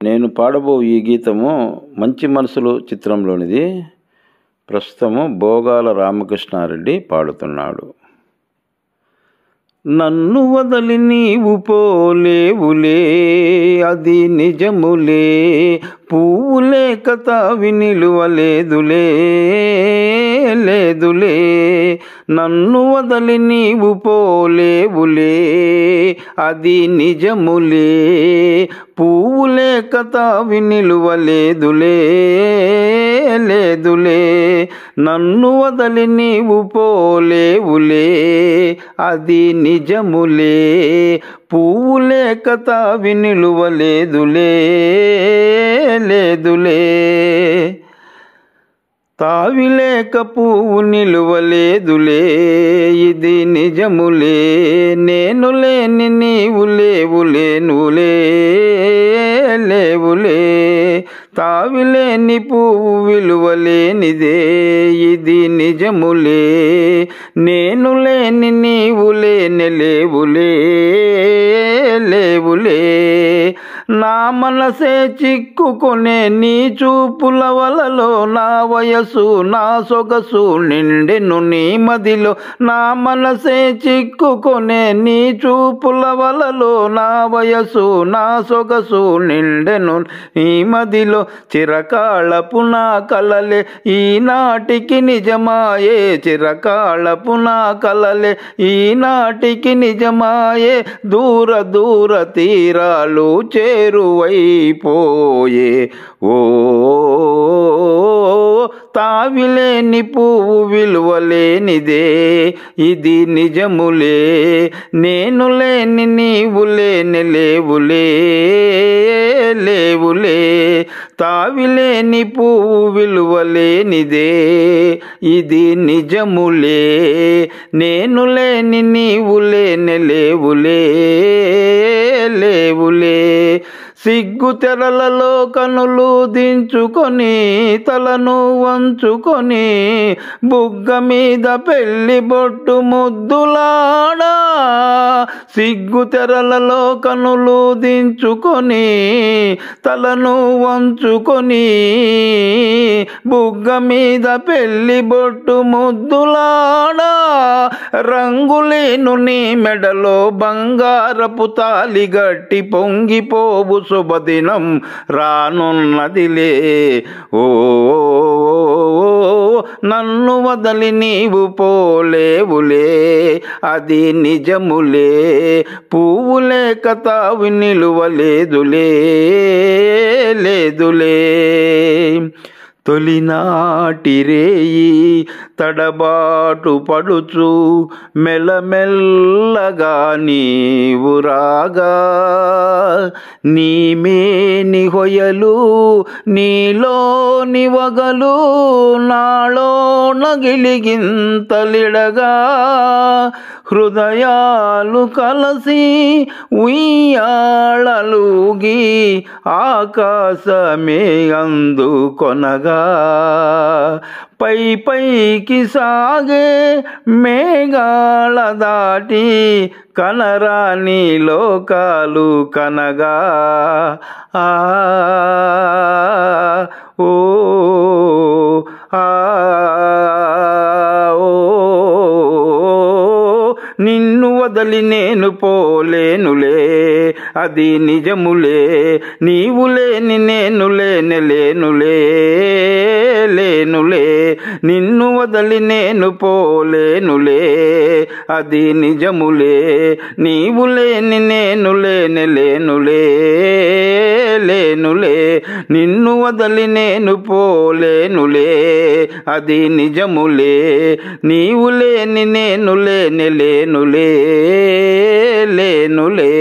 నేను పాడబో ఈ గీతము మంచి మనసులు చిత్రంలోనిది. ప్రస్తుతము భోగాల రామకృష్ణారెడ్డి పాడుతున్నాడు. నన్ను వదలి నీవు పోలేవులే, అది నిజములే, పువ్వులే కథ వినిలువలేదులే, లేదులే. నన్ను వదలి నీవు పోలేవులే, అది నిజములే, పువ్వులే కథ వినిలువలేదులే, లేదులే. నన్ను వదలి నీవు పోలేవులే, అది నిజములే, పువ్వులే కథ వినిలువలేదులే, లేదులే. తావిలేక పువ్వు నిలువలేదులే, ఇది నిజములే, నేను లేని నీవు లేవులే, నువ్వులే, లేవులే. తావిలేని పువ్వు విలువలేనిదే, ఇది నిజములే, నేను లేని నీవు లేని లేవులే, లేవులే. నా మనసే చిక్కుకొనే నీ చూపుల వలలో, నా వయసు నా సొగసు నిండెను నీ మదిలో. నా మనసే చిక్కుకొనే నీ చూపుల వలలో, నా వయసు నా సొగసు నిండెను నీ మదిలో. చిరకాళపు నా కలలే ఈనాటికి నిజమాయే, చిరకాళపు నా కలలే ఈనాటికి నిజమాయే. దూర దూర తీరాలు చేరువైపోయే, ఓ తావిలేని పువ్వు విలువలేనిదే, ఇది నిజములే, నేను లేని నీవు లేని లేవులే, లేవులే. తావిలేని పువ్వు విలువలేనిదే, ఇది నిజములే, నేను లేని నీవు లేని లేవులే, లేవులే. సిగ్గు తెరలలో కనులు దించుకొని, తలను వంచుకొని, బుగ్గ మీద పెళ్లి బొట్టు ముద్దులాడా. సిగ్గు తెరలలో కనులు దించుకొని, తలను వంచుకొని, బుగ్గ మీద పెళ్లి బొట్టు ముద్దులాడా. రంగులేను నీ మెడలో బంగారపు తాలి గట్టి, పొంగిపోవు శుభదినం రానున్నదిలే, ఓ నన్ను వదలి నీవు పోలేవులే, అది నిజములే, పువ్వులే కథ వినిలువలేదులే, లేదులే. తొలినాటి రేయి తడబాటు పడుచు, మెల్లమెల్లగా నీవు రాగా, నీమేని హొయలు నీలోని వగలు, నాలో నగిలిగింతలిడగా. హృదయాలు కలసి ఉయ్యాళలుగి, ఆకాశమే అందుకొనగా. పై పైకి సాగే మేఘాల దాటి, కనరాని లోకాలు కనగా. ఆ ఓ ఆ ఓ నిన్ను వదలి నేను పోలేనులే, అది నిజములే, నీవు లేని నేను లేని లేనులే, లేనులే. నిన్ను వదలి నేను పోలేనులే, అది నిజములే, నీవు లేని నేను లేని లేనులే, లేనులే. నిన్ను వదలి నేను పోలేనులే, అది నిజములే, నీవు లేని నేను లేని లేనులే, లేనులే.